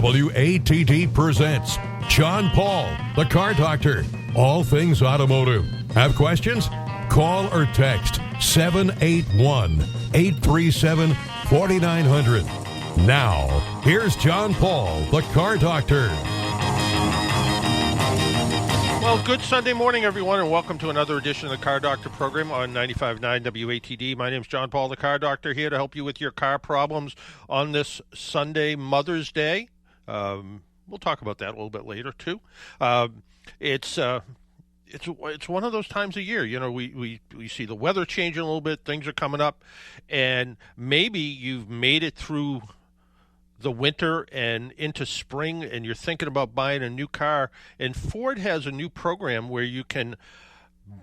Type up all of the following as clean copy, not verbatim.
WATD presents John Paul, the Car Doctor. All things automotive. Have questions? Call or text 781-837-4900. Now, here's John Paul, the Car Doctor. Well, good Sunday morning, everyone, and welcome to another edition of the Car Doctor program on 95.9 WATD. My name is John Paul, the Car Doctor, here to help you with your car problems on this Sunday, Mother's Day. We'll talk about that a little bit later, too. It's one of those times of year, you know, we see the weather changing a little bit, things are coming up, and maybe you've made it through the winter and into spring and you're thinking about buying a new car, and Ford has a new program where you can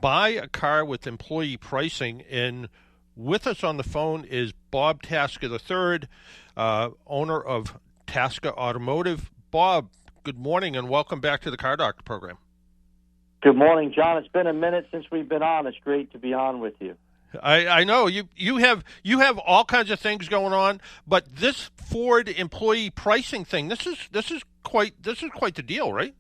buy a car with employee pricing. And with us on the phone is Bob Tasca III, owner of Tasca Automotive. Bob, good morning and welcome back to the Car Doctor program. Good morning, John. It's been a minute since we've been on. It's great to be on with you. I know you have all kinds of things going on, but this Ford employee pricing thing, this is quite the deal, right?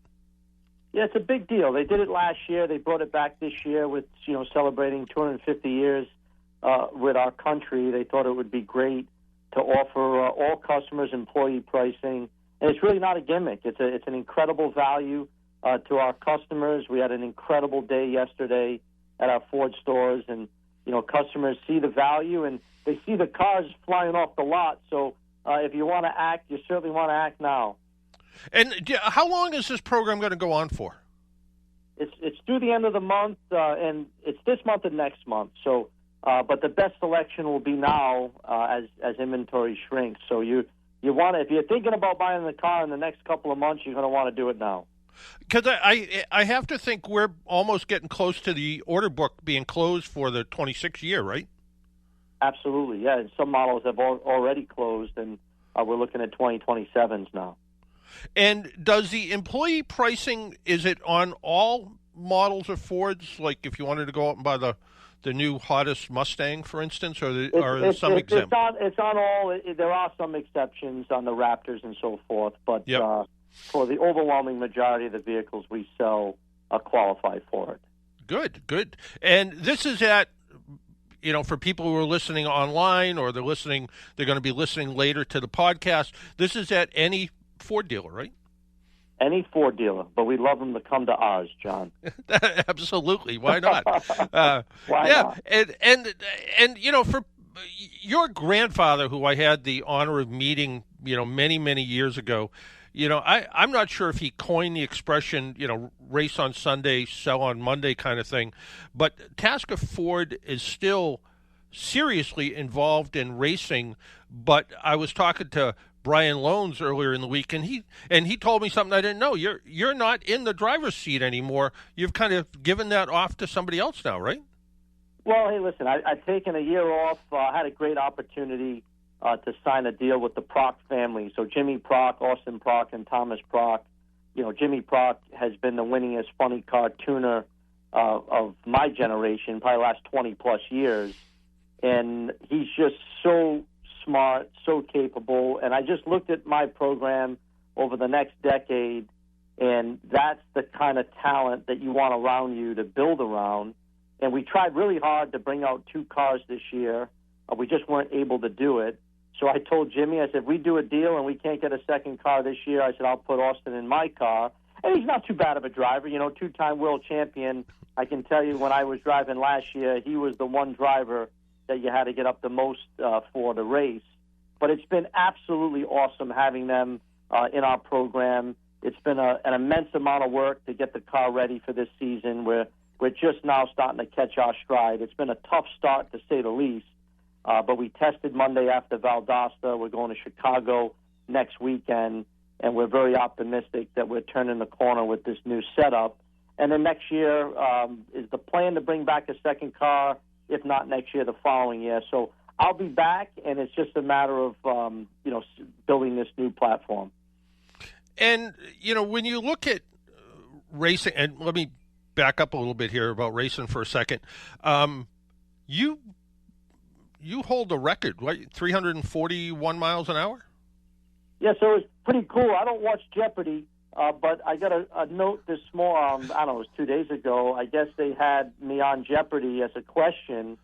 Yeah, it's a big deal. They did it last year. They brought it back this year with, you know, celebrating 250 years with our country. They thought it would be great to offer all customers employee pricing, and it's really not a gimmick. It's an incredible value to our customers. We had an incredible day yesterday at our Ford stores, and you know, customers see the value and they see the cars flying off the lot. So if you want to act, you certainly want to act now. And how long is this program going to go on for? It's through the end of the month, and it's this month and next month. So, but the best selection will be now as inventory shrinks. So you want to, if you're thinking about buying the car in the next couple of months, you're going to want to do it now. Because I have to think we're almost getting close to the order book being closed for the 26 year, right? Absolutely, yeah. And some models have already closed, and we're looking at 2027s now. And does the employee pricing, is it on all models of Fords? Like if you wanted to go out and buy the new hottest Mustang, for instance, or are there some exempt? It's on all. There are some exceptions on the Raptors and so forth, but yep. For the overwhelming majority of the vehicles we sell qualify for it. Good. And this is at, you know, for people who are listening online or they're going to be listening later to the podcast, this is at any Ford dealer, right? Any Ford dealer, but we love them to come to ours, John. Absolutely. Why not? Why not? And you know, for your grandfather, who I had the honor of meeting, you know, many, many years ago, you know, I'm not sure if he coined the expression, you know, race on Sunday, sell on Monday kind of thing, but Tasca Ford is still seriously involved in racing. But I was talking to Brian Loans earlier in the week, and he told me something I didn't know. You're not in the driver's seat anymore. You've kind of given that off to somebody else now, right? Well, hey, listen, I've taken a year off. I had a great opportunity to sign a deal with the Prock family. So Jimmy Prock, Austin Prock, and Thomas Prock. You know, Jimmy Prock has been the winningest funny car tuner of my generation, probably the last 20-plus years. And he's just so smart, so capable. And I just looked at my program over the next decade, and that's the kind of talent that you want around you to build around. And we tried really hard to bring out 2 cars this year. We just weren't able to do it. So I told Jimmy, I said, if we do a deal and we can't get a second car this year, I said, I'll put Austin in my car. And he's not too bad of a driver, you know, 2-time world champion. I can tell you when I was driving last year, he was the one driver that you had to get up the most for the race. But it's been absolutely awesome having them in our program. It's been an immense amount of work to get the car ready for this season. We're just now starting to catch our stride. It's been a tough start, to say the least. But we tested Monday after Valdosta. We're going to Chicago next weekend, and we're very optimistic that we're turning the corner with this new setup. And then next year is the plan to bring back a second car, if not next year, the following year. So I'll be back, and it's just a matter of, you know, building this new platform. And, you know, when you look at racing, and let me back up a little bit here about racing for a second. You hold the record, right? 341 miles an hour? Yeah, so it's pretty cool. I don't watch Jeopardy, but I got a note this morning, I don't know, it was 2 days ago. I guess they had me on Jeopardy as a question,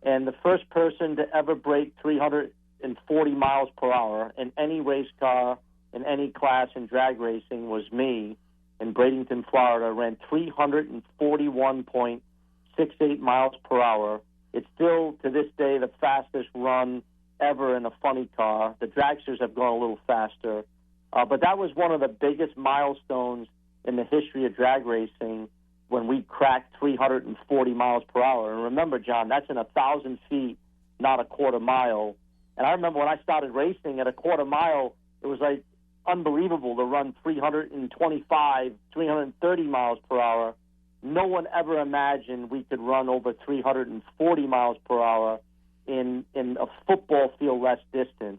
and the first person to ever break 340 miles per hour in any race car, in any class in drag racing was me in Bradenton, Florida. Ran 341.68 miles per hour. It's still, to this day, the fastest run ever in a funny car. The dragsters have gone a little faster. But that was one of the biggest milestones in the history of drag racing when we cracked 340 miles per hour. And remember, John, that's in 1,000 feet, not a quarter mile. And I remember when I started racing at a quarter mile, it was like unbelievable to run 325, 330 miles per hour. No one ever imagined we could run over 340 miles per hour in a football field less distance.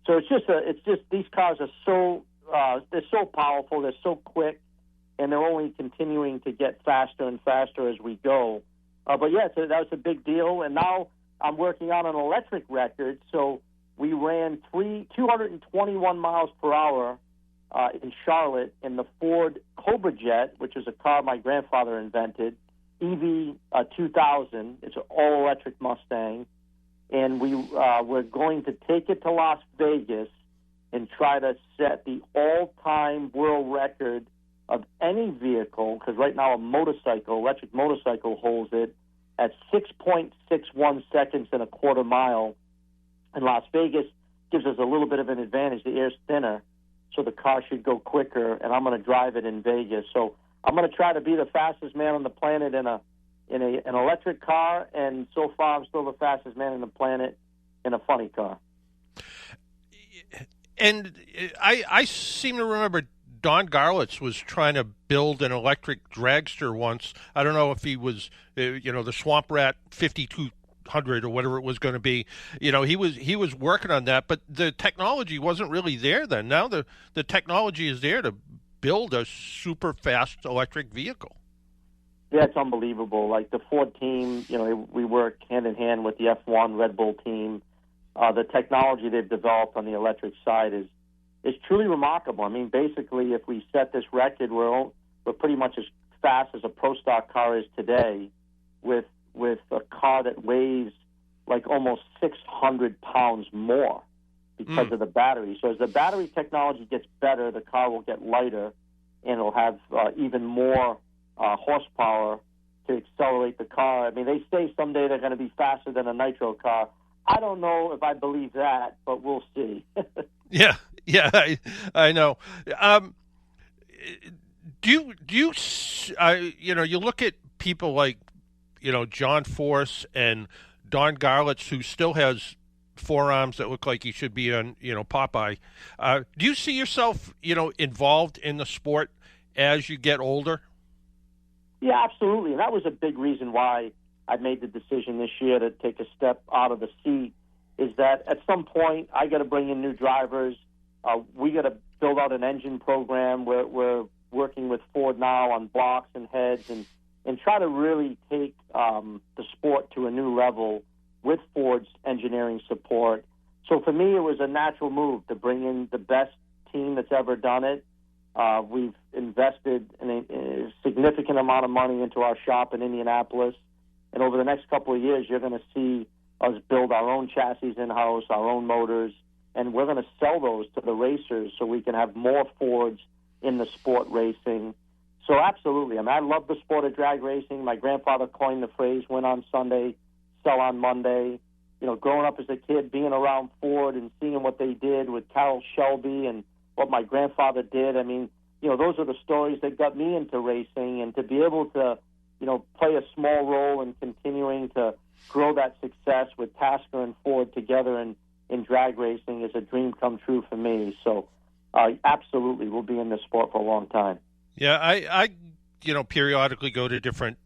So it's just these cars are so they're so powerful, they're so quick, and they're only continuing to get faster and faster as we go. But yeah, so that was a big deal, and now I'm working on an electric record. So we ran 221 miles per hour in Charlotte in the Ford Cobra Jet, which is a car my grandfather invented, EV 2000. It's an all-electric Mustang. And we're going to take it to Las Vegas and try to set the all-time world record of any vehicle, because right now electric motorcycle holds it at 6.61 seconds in a quarter mile. And Las Vegas gives us a little bit of an advantage. The air's thinner, so the car should go quicker, and I'm going to drive it in Vegas. So I'm going to try to be the fastest man on the planet in an electric car, and so far I'm still the fastest man on the planet in a funny car. And I seem to remember Don Garlits was trying to build an electric dragster once. I don't know if he was, the Swamp Rat 5200 or whatever it was going to be. He was working on that, but the technology wasn't really there then. Now the technology is there to build a super fast electric vehicle. Yeah, it's unbelievable. Like the Ford team, we work hand in hand with the F1 Red Bull team. The technology they've developed on the electric side is truly remarkable. I mean, basically, if we set this record, we're pretty much as fast as a Pro Stock car is today, with a car that weighs like almost 600 pounds more because of the battery. So as the battery technology gets better, the car will get lighter, and it'll have even more horsepower to accelerate the car. I mean, they say someday they're going to be faster than a nitro car. I don't know if I believe that, but we'll see. Yeah, I know. Do you you look at people like John Force and Don Garlits, who still has forearms that look like he should be on Popeye. Do you see yourself involved in the sport as you get older? Yeah, absolutely. And that was a big reason why I made the decision this year to take a step out of the seat, is that at some point I got to bring in new drivers. We got to build out an engine program. We're working with Ford now on blocks and heads and try to really take the sport to a new level with Ford's engineering support. So for me, it was a natural move to bring in the best team that's ever done it. We've invested a significant amount of money into our shop in Indianapolis. And over the next couple of years, you're going to see us build our own chassis in-house, our own motors, and we're going to sell those to the racers so we can have more Fords in the sport racing. So absolutely. I mean, I love the sport of drag racing. My grandfather coined the phrase, win on Sunday, sell on Monday. Growing up as a kid, being around Ford and seeing what they did with Carroll Shelby and what my grandfather did. I mean, those are the stories that got me into racing, and to be able to, play a small role in continuing to grow that success with Tasker and Ford together in drag racing is a dream come true for me. So absolutely, we'll be in this sport for a long time. Yeah, I periodically go to different,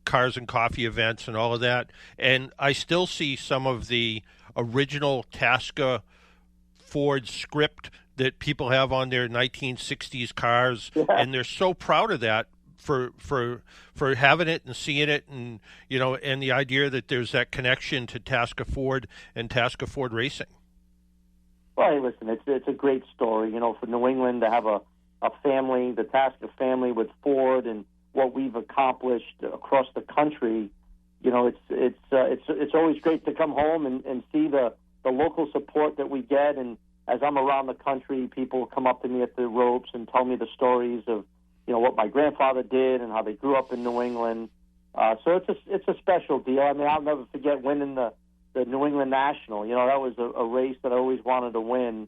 cars and coffee events and all of that, and I still see some of the original Tasker Ford script that people have on their 1960s cars, and they're so proud of that for having it and seeing it, and and the idea that there's that connection to Tasker Ford and Tasker Ford Racing. Well, hey, listen, it's a great story, for New England to have a family, the Tasker family with Ford, and what we've accomplished across the country. It's always great to come home and see the local support that we get. And as I'm around the country, people come up to me at the ropes and tell me the stories of what my grandfather did and how they grew up in New England. So it's a special deal. I mean, I'll never forget winning the New England National. That was a race that I always wanted to win.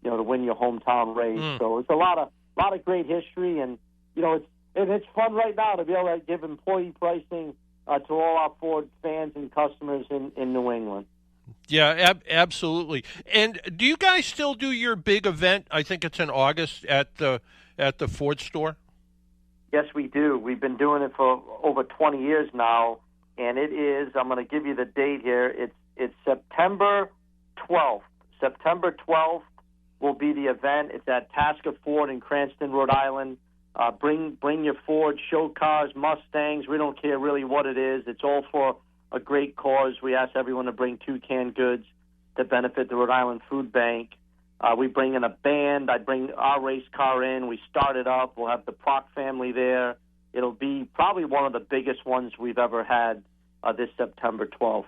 To win your hometown race. So it's a lot of great history, and it's fun right now to be able to give employee pricing to all our Ford fans and customers in New England. Yeah, absolutely. And do you guys still do your big event? I think it's in August at the Ford store. Yes, we do. We've been doing it for over 20 years now, and it is. I'm going to give you the date here. It's September 12th. September 12th will be the event. It's at Tasker Ford in Cranston, Rhode Island. Bring your Ford, show cars, Mustangs. We don't care really what it is. It's all for a great cause. We ask everyone to bring 2 canned goods to benefit the Rhode Island Food Bank. We bring in a band. I bring our race car in. We start it up. We'll have the Proc family there. It'll be probably one of the biggest ones we've ever had this September 12th.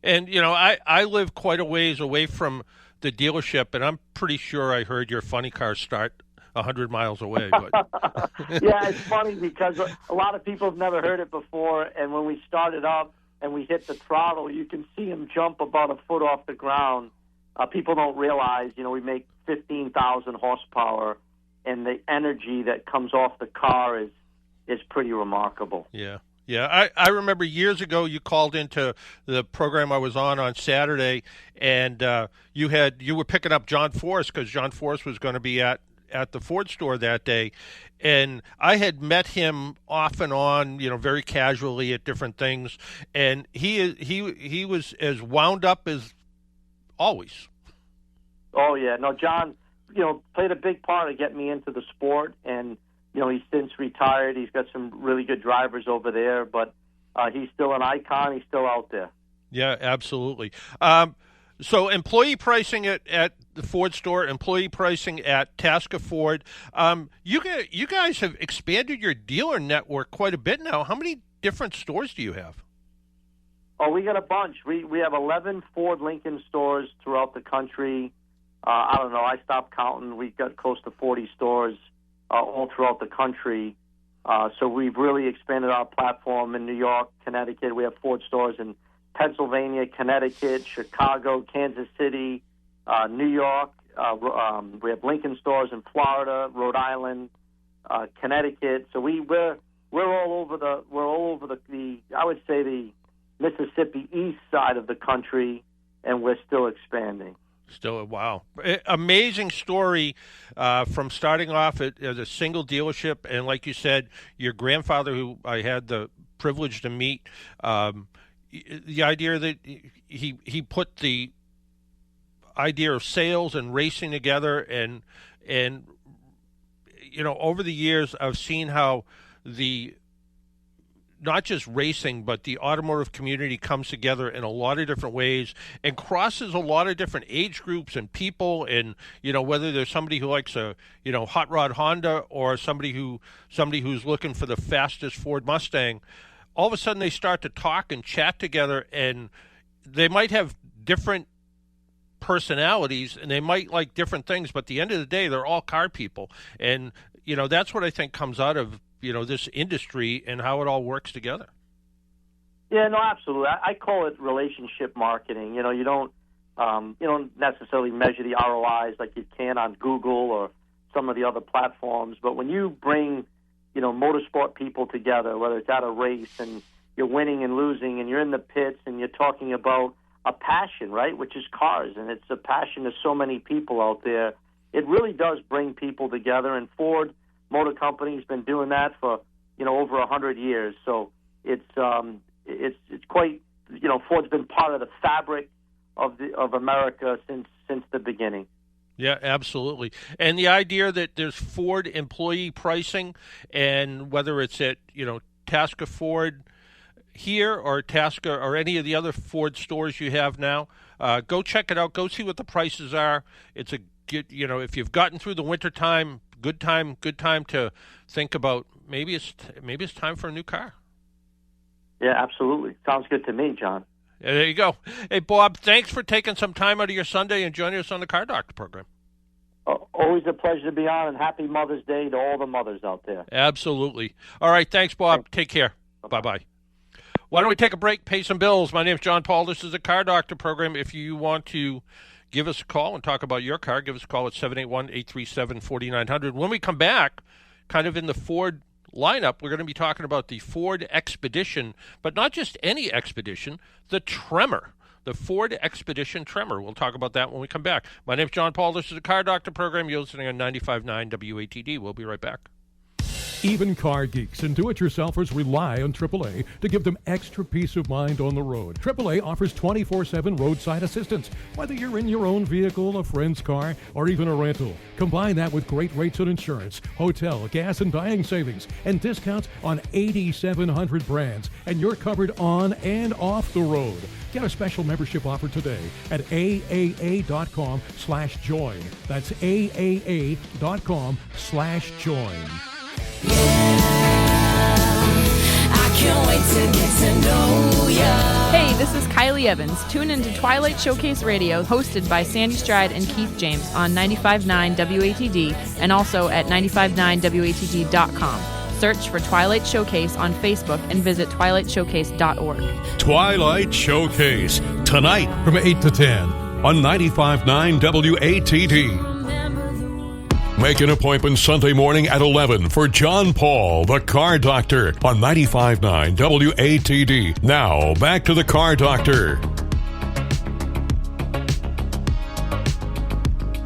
And, I live quite a ways away from the dealership, and I'm pretty sure I heard your funny car start 100 miles away. But yeah, it's funny because a lot of people have never heard it before, and when we start it up and we hit the throttle, you can see him jump about a foot off the ground. People don't realize, we make 15,000 horsepower, and the energy that comes off the car is pretty remarkable. Yeah. Yeah, I remember years ago you called into the program I was on Saturday, and you were picking up John Force because John Force was going to be at the Ford store that day, and I had met him off and on, very casually at different things, and he was as wound up as always. Oh yeah, no, John, played a big part of getting me into the sport, and he's since retired. He's got some really good drivers over there, but he's still an icon. He's still out there. Yeah, absolutely. So employee pricing at the Ford store, employee pricing at Tasker Ford. You guys have expanded your dealer network quite a bit now. How many different stores do you have? Oh, we got a bunch. We have 11 Ford Lincoln stores throughout the country. I don't know. I stopped counting. We've got close to 40 stores all throughout the country. So we've really expanded our platform in New York, Connecticut. We have Ford stores in Pennsylvania, Connecticut, Chicago, Kansas City, New York. We have Lincoln stores in Florida, Rhode Island, Connecticut. So we're all over the I would say the Mississippi east side of the country, and we're still expanding. Still, wow. Amazing story from starting off as a single dealership. And like you said, your grandfather, who I had the privilege to meet, the idea that he put the idea of sales and racing together. And over the years, I've seen how not just racing, but the automotive community comes together in a lot of different ways and crosses a lot of different age groups and people. And, whether there's somebody who likes a, hot rod Honda or somebody who's looking for the fastest Ford Mustang, all of a sudden they start to talk and chat together, and they might have different personalities and they might like different things, but at the end of the day, they're all car people. And, that's what I think comes out of this industry and how it all works together. Yeah, no, absolutely. I call it relationship marketing. You don't necessarily measure the ROIs like you can on Google or some of the other platforms. But when you bring, motorsport people together, whether it's at a race and you're winning and losing and you're in the pits and you're talking about a passion, right, which is cars, and it's a passion to so many people out there, it really does bring people together. And Ford Motor Company has been doing that for over 100 years. So it's quite Ford's been part of the fabric of America since the beginning. Yeah, absolutely. And the idea that there's Ford employee pricing, and whether it's at Tasker Ford here or Tasker or any of the other Ford stores you have now, Go check it out. Go see what the prices are. It's a good, if you've gotten through the winter time, good time to think about maybe it's time for a new car. Yeah, absolutely. Sounds good to me, John. Yeah, there you go. Hey, Bob, thanks for taking some time out of your Sunday and joining us on the Car Doctor program. Always a pleasure to be on, and happy Mother's Day to all the mothers out there. Absolutely. All right, thanks, Bob. Take care. Bye-bye. Why don't we take a break, pay some bills? My name's John Paul. This is the Car Doctor program. If you want to give us a call and talk about your car, give us a call at 781-837-4900. When we come back, kind of in the Ford lineup, we're going to be talking about the Ford Expedition, but not just any Expedition, the Tremor. The Ford Expedition Tremor. We'll talk about that when we come back. My name's John Paul. This is the Car Doctor program. You're listening on 95.9 WATD. We'll be right back. Even car geeks and do-it-yourselfers rely on AAA to give them extra peace of mind on the road. AAA offers 24/7 roadside assistance, whether you're in your own vehicle, a friend's car, or even a rental. Combine that with great rates on insurance, hotel, gas, and dining savings, and discounts on 8,700 brands, and you're covered on and off the road. Get a special membership offer today at AAA.com/join. That's AAA.com/join. I can't wait to get to know ya. Hey, this is Kylie Evans. Tune into Twilight Showcase Radio, hosted by Sandy Stride and Keith James on 95.9 WATD and also at 959WATD.com. Search for Twilight Showcase on Facebook and visit twilightshowcase.org. Twilight Showcase, tonight from 8 to 10 on 95.9 WATD. Make an appointment Sunday morning at 11 for John Paul, the Car Doctor, on 95.9 WATD. Now, back to the Car Doctor.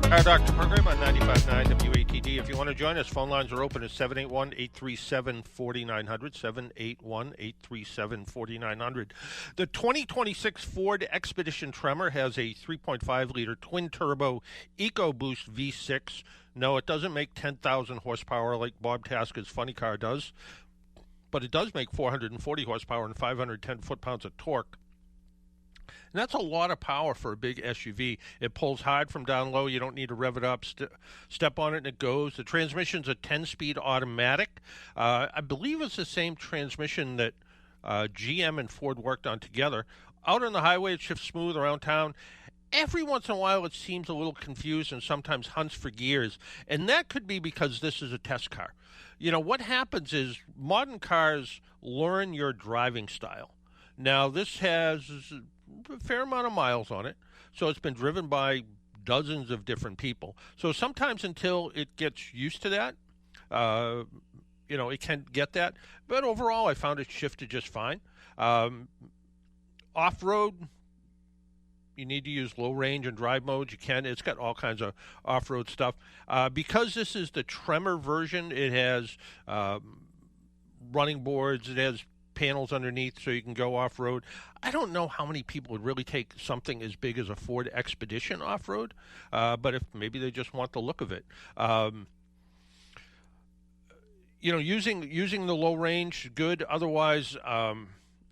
Car Doctor program on 95.9 WATD. If you want to join us, phone lines are open at 781-837-4900, 781-837-4900. The 2026 Ford Expedition Tremor has a 3.5-liter twin-turbo EcoBoost V6. No, it doesn't make 10,000 horsepower like Bob Tasker's funny car does, but it does make 440 horsepower and 510 foot-pounds of torque. And that's a lot of power for a big SUV. It pulls hard from down low. You don't need to rev it up. Step on it and it goes. The transmission's a 10-speed automatic. I believe it's the same transmission that GM and Ford worked on together. Out on the highway, it shifts smooth around town. Every once in a while, it seems a little confused and sometimes hunts for gears. And that could be because this is a test car. You know, what happens is modern cars learn your driving style. Now, this has a fair amount of miles on it, so it's been driven by dozens of different people. So sometimes until it gets used to that, it can get that. But overall, I found it shifted just fine. Off-road, you need to use low range and drive modes. You can. It's got all kinds of off-road stuff. Because this is the Tremor version, it has running boards. It has panels underneath so you can go off-road. I don't know how many people would really take something as big as a Ford Expedition off-road, but if maybe they just want the look of it. Using the low range, good. Otherwise,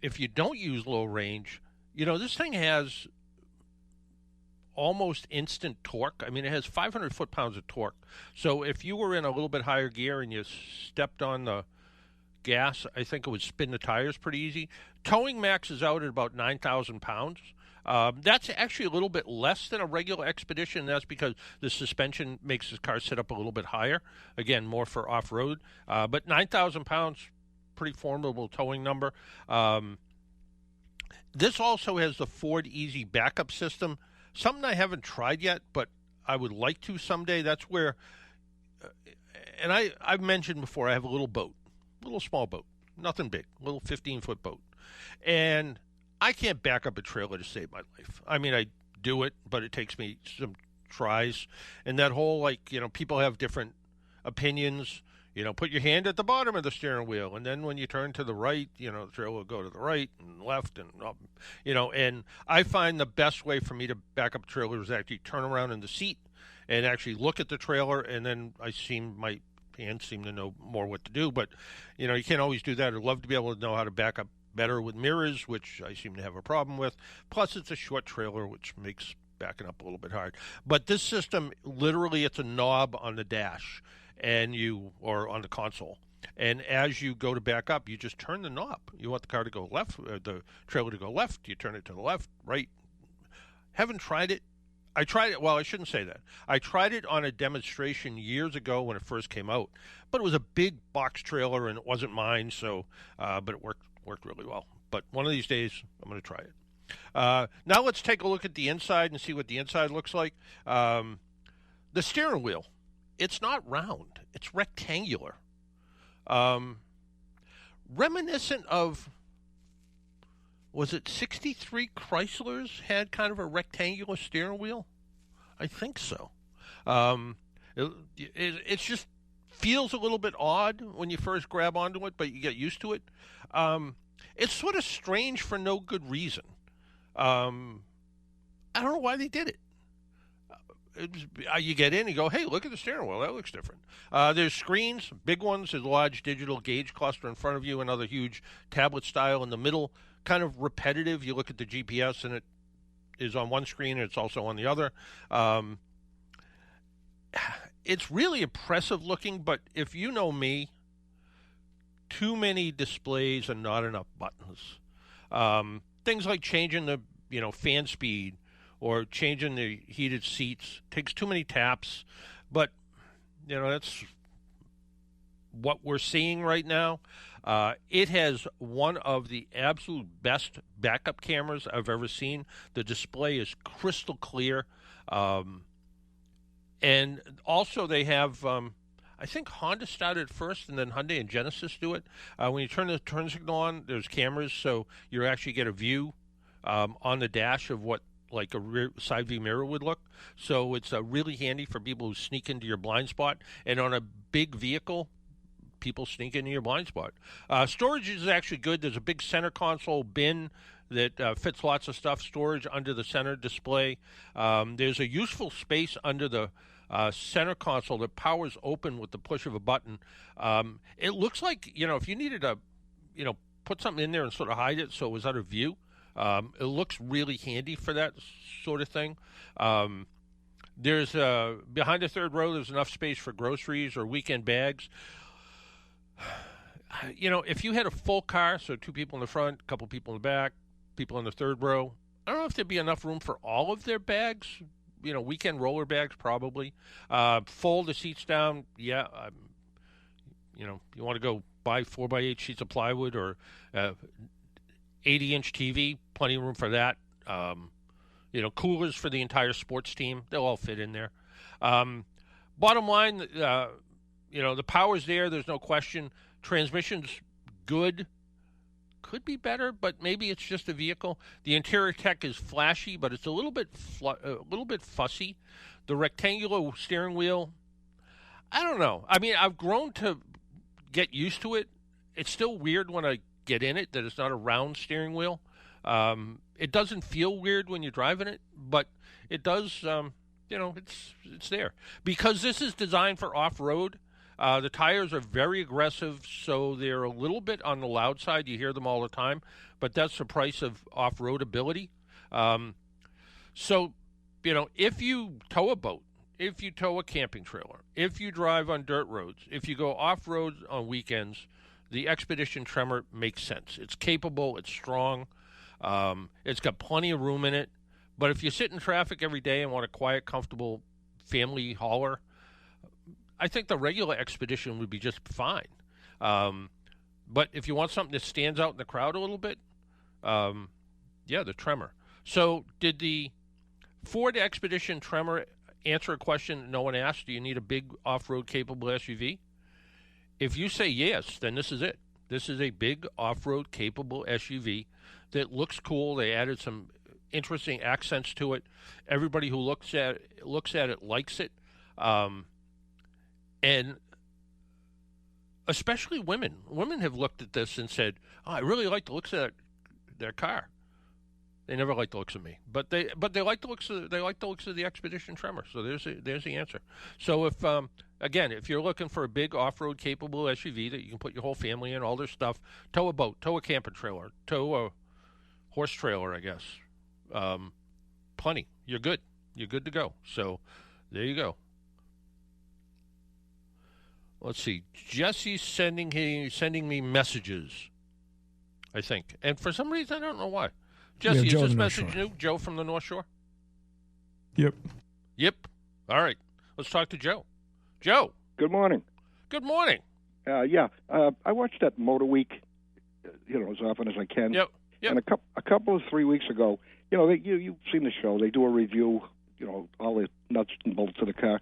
if you don't use low range, this thing has almost instant torque. I mean, it has 500 foot-pounds of torque. So if you were in a little bit higher gear and you stepped on the gas, I think it would spin the tires pretty easy. Towing maxes out at about 9,000 pounds. That's actually a little bit less than a regular Expedition. That's because the suspension makes the car sit up a little bit higher. Again, more for off-road. But 9,000 pounds, pretty formidable towing number. This also has the Ford Easy backup system. Something I haven't tried yet, but I would like to someday. That's where, and I've mentioned before, I have a little boat. A little small boat, nothing big, a little 15-foot boat. And I can't back up a trailer to save my life. I mean, I do it, but it takes me some tries. And that whole, people have different opinions. Put your hand at the bottom of the steering wheel, and then when you turn to the right, the trailer will go to the right and left and up, and I find the best way for me to back up a trailer is actually turn around in the seat and actually look at the trailer, and then my hands seem to know more what to do. But you can't always do that. I'd love to be able to know how to back up better with mirrors, which I seem to have a problem with. Plus, it's a short trailer, which makes backing up a little bit hard. But this system, literally, it's a knob on the dash, or on the console. And as you go to back up, you just turn the knob. You want the car to go left, the trailer to go left. You turn it to the left, right. Haven't tried it. I tried it. Well, I shouldn't say that. I tried it on a demonstration years ago when it first came out, but it was a big box trailer and it wasn't mine. So, but it worked really well. But one of these days, I'm going to try it. Now let's take a look at the inside and see what the inside looks like. The steering wheel, it's not round. It's rectangular. Reminiscent of, was it 63 Chryslers had kind of a rectangular steering wheel? I think so. It just feels a little bit odd when you first grab onto it, but you get used to it. It's sort of strange for no good reason. I don't know why they did it. You get in and you go, hey, look at the steering wheel. That looks different. There's screens, big ones. There's a large digital gauge cluster in front of you, another huge tablet style in the middle. Kind of repetitive. You look at the GPS and it is on one screen and it's also on the other. It's really impressive looking, but if you know me, too many displays and not enough buttons. Things like changing the fan speed or changing the heated seats takes too many taps, but that's what we're seeing right now. It has one of the absolute best backup cameras I've ever seen. The display is crystal clear. And also they have, I think Honda started first and then Hyundai and Genesis do it. When you turn the turn signal on, there's cameras, so you actually get a view on the dash of what like a rear side view mirror would look. So it's really handy for people who sneak into your blind spot. And on a big vehicle, people sneak into your blind spot. Storage is actually good. There's a big center console bin that fits lots of stuff. Storage under the center display. There's a useful space under the center console that powers open with the push of a button. It looks like, if you needed to, put something in there and sort of hide it so it was out of view, it looks really handy for that sort of thing. There's behind the third row, there's enough space for groceries or weekend bags. If you had a full car, so two people in the front, a couple people in the back, people in the third row, I don't know if there'd be enough room for all of their bags. Weekend roller bags, probably. Fold the seats down, yeah. You want to go buy 4x8 sheets of plywood or 80-inch TV, plenty of room for that. Coolers for the entire sports team, they'll all fit in there. Bottom line, the power's there. There's no question. Transmission's good. Could be better, but maybe it's just a vehicle. The interior tech is flashy, but it's a little bit fussy. The rectangular steering wheel, I don't know. I mean, I've grown to get used to it. It's still weird when I get in it that it's not a round steering wheel. It doesn't feel weird when you're driving it, but it does. It's there because this is designed for off-road. The tires are very aggressive, so they're a little bit on the loud side. You hear them all the time, but that's the price of off-road ability. If you tow a boat, if you tow a camping trailer, if you drive on dirt roads, if you go off-road on weekends, the Expedition Tremor makes sense. It's capable, it's strong, it's got plenty of room in it. But if you sit in traffic every day and want a quiet, comfortable family hauler, I think the regular Expedition would be just fine. But if you want something that stands out in the crowd a little bit, the Tremor. So did the Ford Expedition Tremor answer a question no one asked? Do you need a big off-road capable SUV? If you say yes, then this is it. This is a big off-road capable SUV that looks cool. They added some interesting accents to it. Everybody who looks at it likes it. And especially women. Women have looked at this and said, "Oh, I really like the looks of their car." They never like the looks of me, but they like the looks of the Expedition Tremor. So there's the answer. So if again, if you're looking for a big off-road capable SUV that you can put your whole family in, all their stuff, tow a boat, tow a camping trailer, tow a horse trailer, I guess. Plenty. You're good. You're good to go. So there you go. Let's see. Jesse's sending me messages, I think. And for some reason, I don't know why. Jesse, is Joe this in the North message Shore. new? Joe from the North Shore? Yep. Yep. All right. Let's talk to Joe. Joe, Good morning. good morning. I watched that Motor Week, as often as I can. Yep. And a couple of 3 weeks ago, you've seen the show. They do a review, all the nuts and bolts of the car.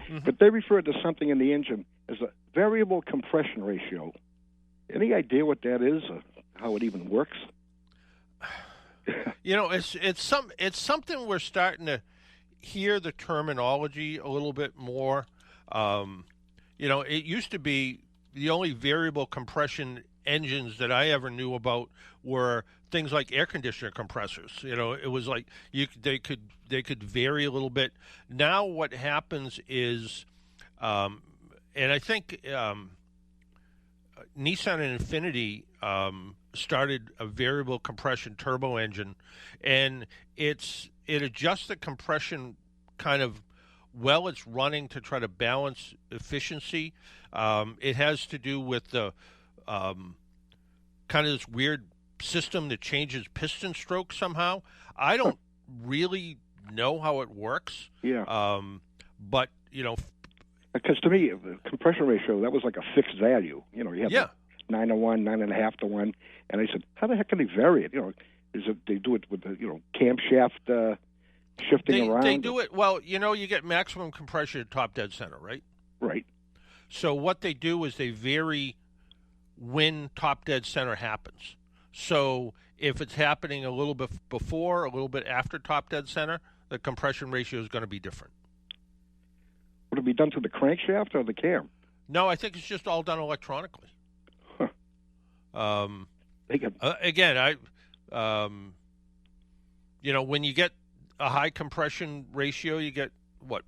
Mm-hmm. But they referred to something in the engine as a variable compression ratio. Any idea what that is or how it even works? It's something we're starting to hear the terminology a little bit more. It used to be the only variable compression engines that I ever knew about were things like air conditioner compressors. It was like they could vary a little bit. Now what happens is, and I think Nissan and Infiniti started a variable compression turbo engine, and it adjusts the compression kind of while it's running to try to balance efficiency. It has to do with the kind of this weird system that changes piston stroke somehow. I don't really know how it works. Yeah. But Because to me, the compression ratio, that was like a fixed value. You have 9 to 1, 9.5 to 1. And I said, how the heck can they vary it? Is it they do it with the camshaft shifting around? They do it well. You get maximum compression at top dead center, right? Right. So what they do is they vary when top dead center happens. So if it's happening a little bit before, a little bit after top dead center, the compression ratio is going to be different. Would it be done through the crankshaft or the cam? No, I think it's just all done electronically. Huh. Again, when you get a high compression ratio, you get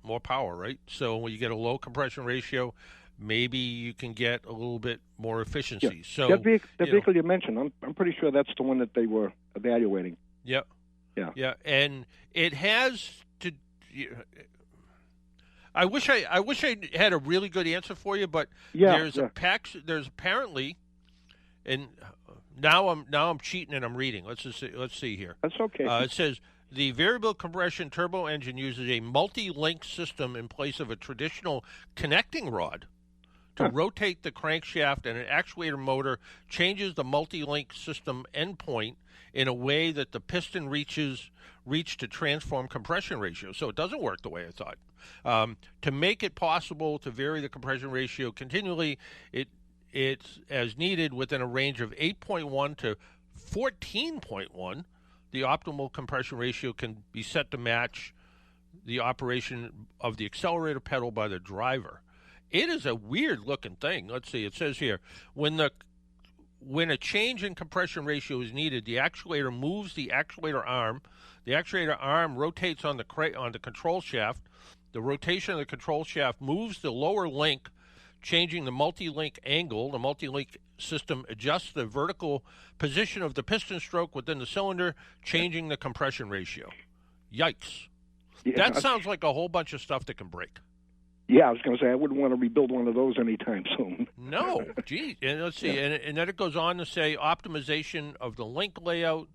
more power, right? So when you get a low compression ratio, maybe you can get a little bit more efficiency. Yeah. So that vehicle you mentioned, I'm pretty sure that's the one that they were evaluating. Yep. Yeah. And it has to. I wish I had a really good answer for you, but there's apparently, and now I'm cheating and I'm reading. Let's see here. That's okay. It says the variable compression turbo engine uses a multi-link system in place of a traditional connecting rod to rotate the crankshaft, and an actuator motor changes the multi-link system endpoint in a way that the piston reach to transform compression ratio. So it doesn't work the way I thought. To make it possible to vary the compression ratio continually, it's as needed within a range of 8.1 to 14.1. The optimal compression ratio can be set to match the operation of the accelerator pedal by the driver. It is a weird-looking thing. Let's see. It says here, when a change in compression ratio is needed, the actuator moves the actuator arm. The actuator arm rotates on the control shaft. The rotation of the control shaft moves the lower link, changing the multi-link angle. The multi-link system adjusts the vertical position of the piston stroke within the cylinder, changing the compression ratio. Yikes. Yeah, that sounds like a whole bunch of stuff that can break. Yeah, I was going to say, I wouldn't want to rebuild one of those anytime soon. No, geez. And let's see. Yeah. And then it goes on to say optimization of the link layout.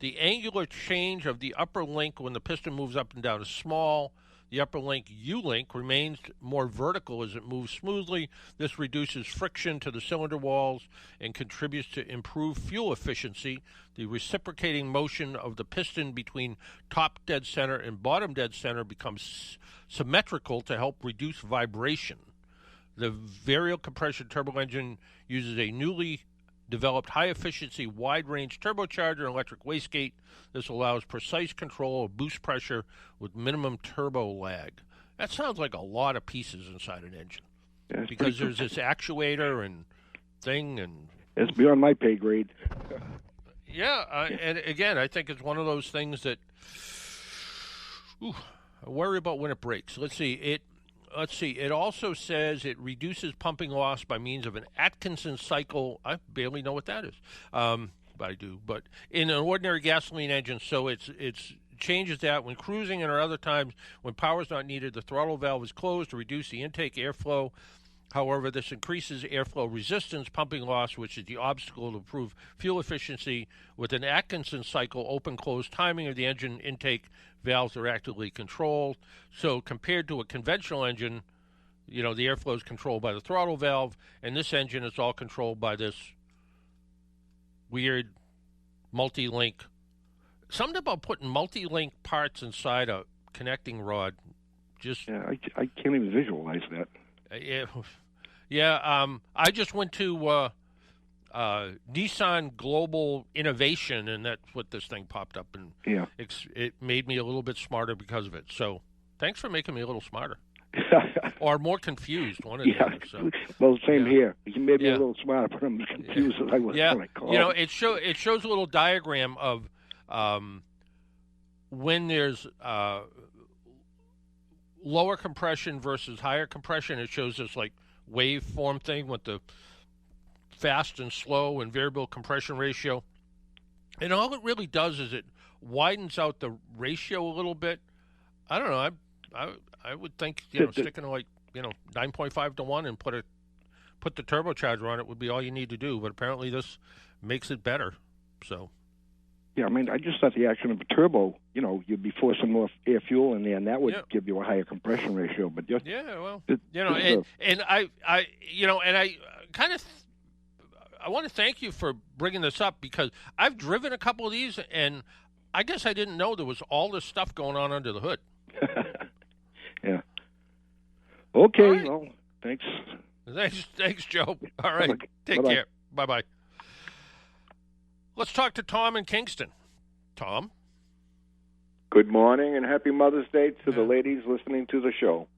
The angular change of the upper link when the piston moves up and down is small. The upper link U-link remains more vertical as it moves smoothly. This reduces friction to the cylinder walls and contributes to improved fuel efficiency. The reciprocating motion of the piston between top dead center and bottom dead center becomes symmetrical to help reduce vibration. The variable compression turbo engine uses a newly developed high-efficiency, wide-range turbocharger and electric wastegate. This allows precise control of boost pressure with minimum turbo lag. That sounds like a lot of pieces inside an engine. Yeah, because there's this actuator and thing. And it's beyond my pay grade. Yeah, and again, I think it's one of those things that I worry about when it breaks. Let's see. let's see. It also says it reduces pumping loss by means of an Atkinson cycle. I barely know what that is, but I do. But in an ordinary gasoline engine, so it's changes that when cruising and or other times when power is not needed, the throttle valve is closed to reduce the intake airflow. However, this increases airflow resistance, pumping loss, which is the obstacle to improve fuel efficiency. With an Atkinson cycle, open-close timing of the engine intake valves are actively controlled. So compared to a conventional engine, the airflow is controlled by the throttle valve, and this engine is all controlled by this weird multi-link. Something about putting multi-link parts inside a connecting rod. I can't even visualize that. I just went to Nissan Global Innovation, and that's what this thing popped up, and it made me a little bit smarter because of it. So thanks for making me a little smarter. Or more confused, one of the other. So. Well, same here. You made me a little smarter, but I'm as confused as I was when I called. It shows a little diagram of when there's lower compression versus higher compression. It shows this like waveform thing with the fast and slow and variable compression ratio. And all it really does is it widens out the ratio a little bit. I don't know. I would think sticking to 9.5 to 1 and put the turbocharger on it would be all you need to do. But apparently this makes it better. So. Yeah, I mean, I just thought the action of a turbo, you'd be forcing more air fuel in there, and that would give you a higher compression ratio. But I want to thank you for bringing this up because I've driven a couple of these, and I guess I didn't know there was all this stuff going on under the hood. Yeah. Okay. Right. Well, thanks. Thanks, Joe. All right. Take care. Bye-bye. Let's talk to Tom in Kingston. Tom? Good morning and happy Mother's Day to the ladies listening to the show.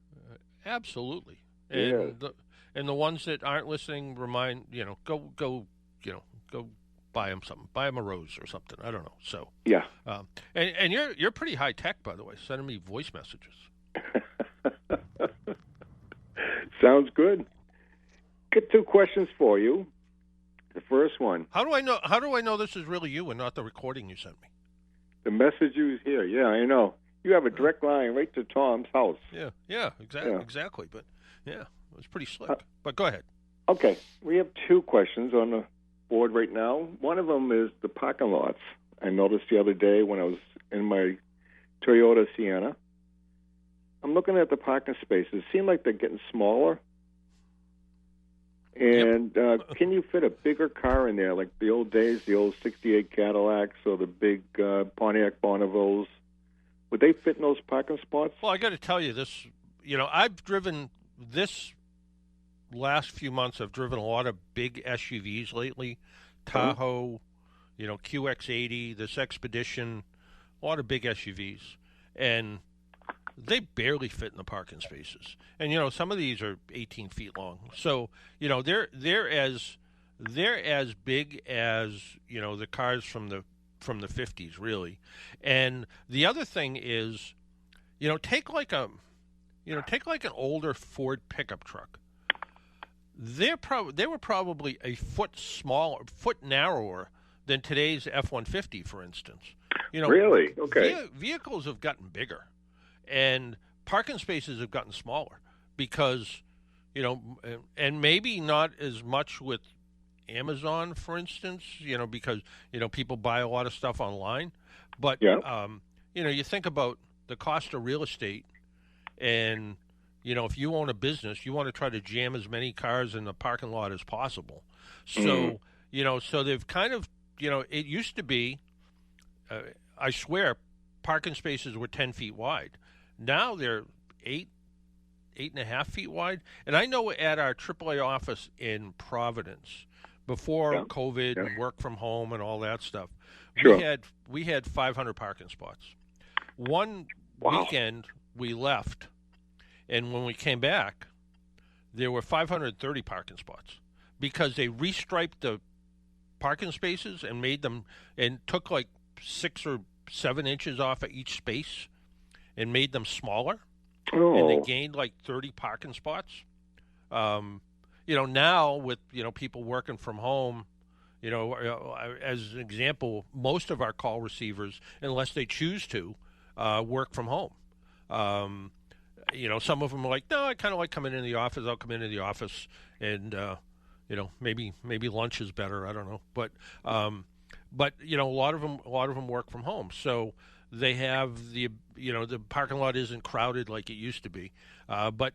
Absolutely. And the ones that aren't listening, go buy them something. Buy them a rose or something. I don't know. So yeah. And you're pretty high tech, by the way, sending me voice messages. Sounds good. Got 2 questions for you. The first one. How do I know this is really you and not the recording you sent me? The message you hear. Yeah, I know. You have a direct line right to Tom's house. Yeah, exactly. But it was pretty slick. But go ahead. Okay, we have 2 questions on the board right now. One of them is the parking lots. I noticed the other day when I was in my Toyota Sienna. I'm looking at the parking spaces. It seems like they're getting smaller. And can you fit a bigger car in there, like the old days, the old 68 Cadillacs or the big Pontiac Bonnevilles? Would they fit in those parking spots? Well, I got to tell you this. I've driven this last few months. I've driven a lot of big SUVs lately. Tahoe, QX80, this Expedition, a lot of big SUVs. And they barely fit in the parking spaces. And, some of these are 18 feet long. So, they're as big as, the cars from the 50s, really. And the other thing is, take like an older Ford pickup truck. They were probably a foot narrower than today's F-150, for instance. Really? Okay. Vehicles have gotten bigger. And parking spaces have gotten smaller because, and maybe not as much with Amazon, for instance, because, people buy a lot of stuff online. But, you think about the cost of real estate and, if you own a business, you want to try to jam as many cars in the parking lot as possible. So, so they've kind of, it used to be, I swear, parking spaces were 10 feet wide. Now they're 8.5 feet wide. And I know at our AAA office in Providence, before COVID and work from home and all that stuff, we had 500 parking spots. One weekend we left, and when we came back, there were 530 parking spots because they restriped the parking spaces and made them and took like 6 or 7 inches off of each space and made them smaller. and they gained like 30 parking spots. Now with people working from home, as an example, most of our call receivers, unless they choose to, work from home. Some of them are like, no, I kind of like coming into the office. I'll come into the office, and maybe lunch is better. I don't know, but a lot of them work from home, so they have the parking lot isn't crowded like it used to be, whether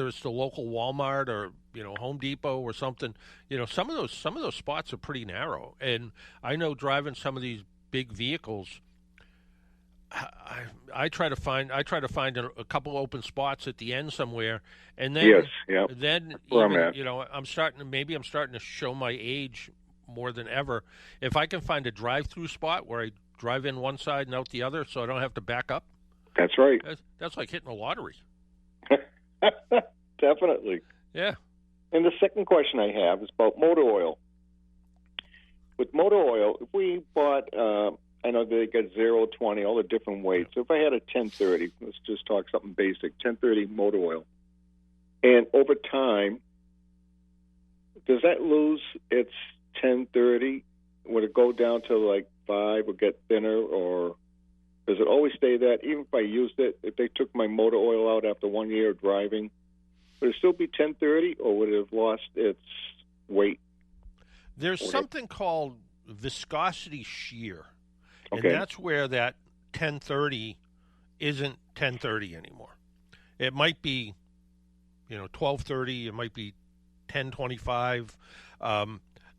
it's the local Walmart or Home Depot or something, some of those spots are pretty narrow, and I know driving some of these big vehicles, I try to find a couple open spots at the end somewhere, and then then even, I'm starting to show my age more than ever. If I can find a drive-through spot where I drive in one side and out the other, so I don't have to back up. That's right. That's like hitting a lottery. Definitely. Yeah. And the second question I have is about motor oil. With motor oil, if we bought, I know they got 0, 20, all the different weights. So if I had a 1030, let's just talk something basic, 1030 motor oil, and over time, does that lose its 1030? Would it go down to like 5 or get thinner, or does it always stay that? Even if I used it, if they took my motor oil out after 1 year of driving, would it still be 1030, or would it have lost its weight? There's something called viscosity shear, and okay. That's where that 1030 isn't 1030 anymore. It might be, 1230. It might be 1025.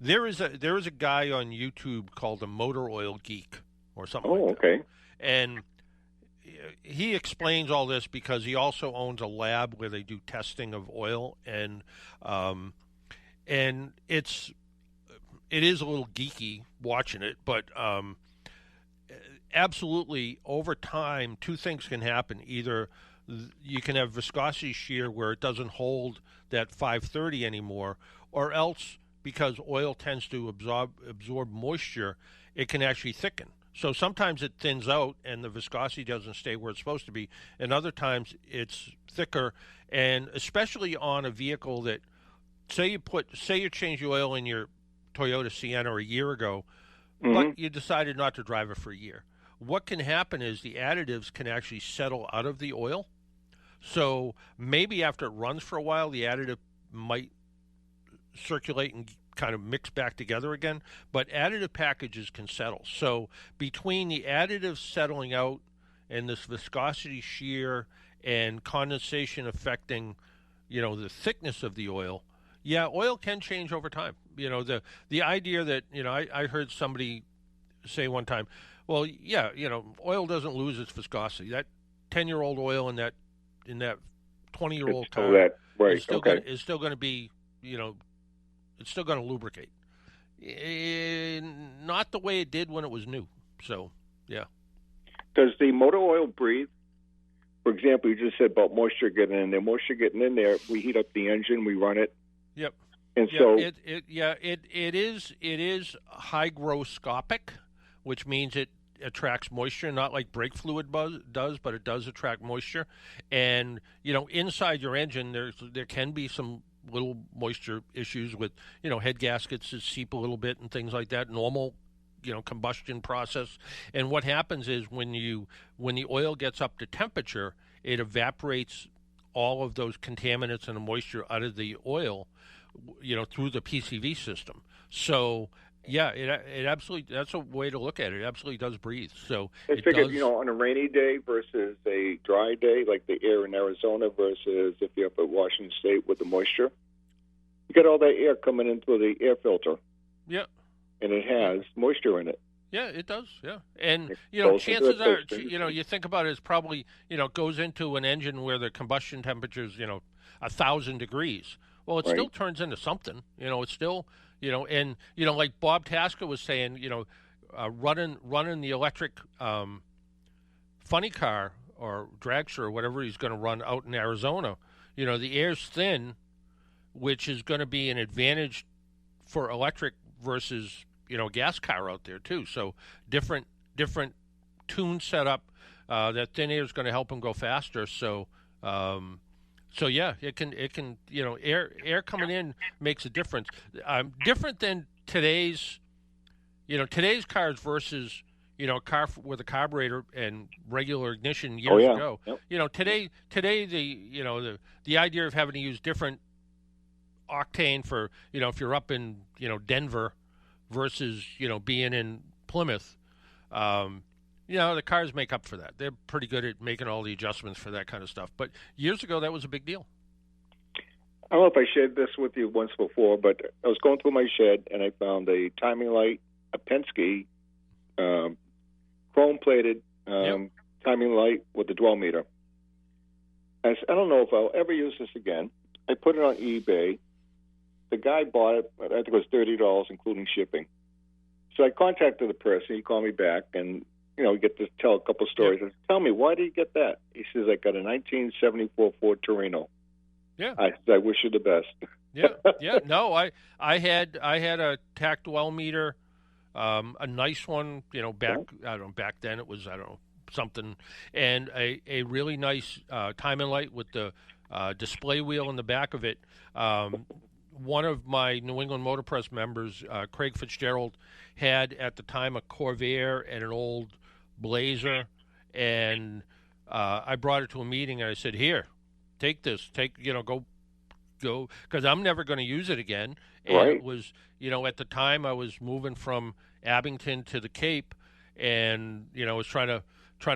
There is a guy on YouTube called the Motor Oil Geek or something. Oh, like that. Okay. And he explains all this because he also owns a lab where they do testing of oil, and it is a little geeky watching it, but absolutely over time, two things can happen. Either you can have viscosity shear where it doesn't hold that 530 anymore, or else because oil tends to absorb moisture, it can actually thicken. So sometimes it thins out and the viscosity doesn't stay where it's supposed to be, and other times it's thicker. And especially on a vehicle that, say you change the oil in your Toyota Sienna a year ago, but you decided not to drive it for a year. What can happen is the additives can actually settle out of the oil. So maybe after it runs for a while, the additive might circulate and kind of mix back together again, but additive packages can settle. So between the additives settling out and this viscosity shear and condensation affecting, the thickness of the oil, oil can change over time. The idea that, I heard somebody say one time, well, oil doesn't lose its viscosity. That 10-year-old oil in that 20-year-old car is still going to be, it's still going to lubricate. Not the way it did when it was new. So, yeah. Does the motor oil breathe? For example, you just said about moisture getting in there. Moisture getting in there, we heat up the engine, we run it. Yep. And it is hygroscopic, which means it attracts moisture, not like brake fluid does, but it does attract moisture. And inside your engine, there can be some little moisture issues with head gaskets that seep a little bit and things like that. Normal combustion process. And what happens is when the oil gets up to temperature, it evaporates all of those contaminants and the moisture out of the oil, through the PCV system. So it absolutely, that's a way to look at it. It absolutely does breathe. So I figured, on a rainy day versus a dry day, like the air in Arizona versus if you're up at Washington State with the moisture, you get all that air coming in through the air filter. Yeah. And it has moisture in it. Yeah, it does. Yeah. And, chances are, you think about it, it's probably, goes into an engine where the combustion temperature is, 1,000 degrees. Well, it still turns into something, it's still, and, like Bob Tasker was saying, running the electric funny car or dragster or whatever he's going to run out in Arizona, the air's thin, which is going to be an advantage for electric versus, a gas car out there too. So different tune setup, that thin air is going to help them go faster. So yeah, it can air coming in makes a difference. Different than today's cars versus a car with a carburetor and regular ignition years ago. Yep. Today the idea of having to use different octane for if you're up in Denver versus being in Plymouth, the cars make up for that. They're pretty good at making all the adjustments for that kind of stuff. But years ago, that was a big deal. I don't know if I shared this with you once before, but I was going through my shed and I found a timing light, a Penske chrome-plated timing light with a dwell meter. I don't know if I'll ever use this again. I put it on eBay. The guy bought it, I think it was $30, including shipping. So I contacted the person. He called me back, and we get to tell a couple stories. I said, tell me, why did you get that? He says, I got a 1974 Ford Torino. Yeah. I said, I wish you the best. Yeah. No, I had a tack dwell meter, a nice one. Back then it was something, and a really nice timing light with the display wheel in the back of it. One of my New England Motor Press members, Craig Fitzgerald, had at the time a Corvair and an old Blazer, and I brought it to a meeting and I said, "Here, take this. Go," because I'm never going to use it again. And right. It was, at the time I was moving from Abington to the Cape, and I was trying to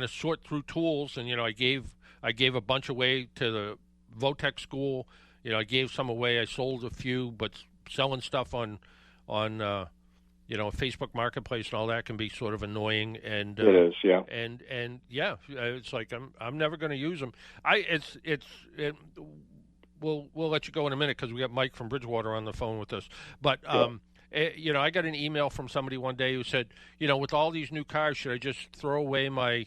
sort through tools, and I gave a bunch away to the Votech school. I gave some away. I sold a few, but selling stuff on Facebook Marketplace and all that can be sort of annoying. And it is, yeah. And it's like I'm never going to use them. We'll let you go in a minute because we got Mike from Bridgewater on the phone with us. But I got an email from somebody one day who said, with all these new cars, should I just throw away my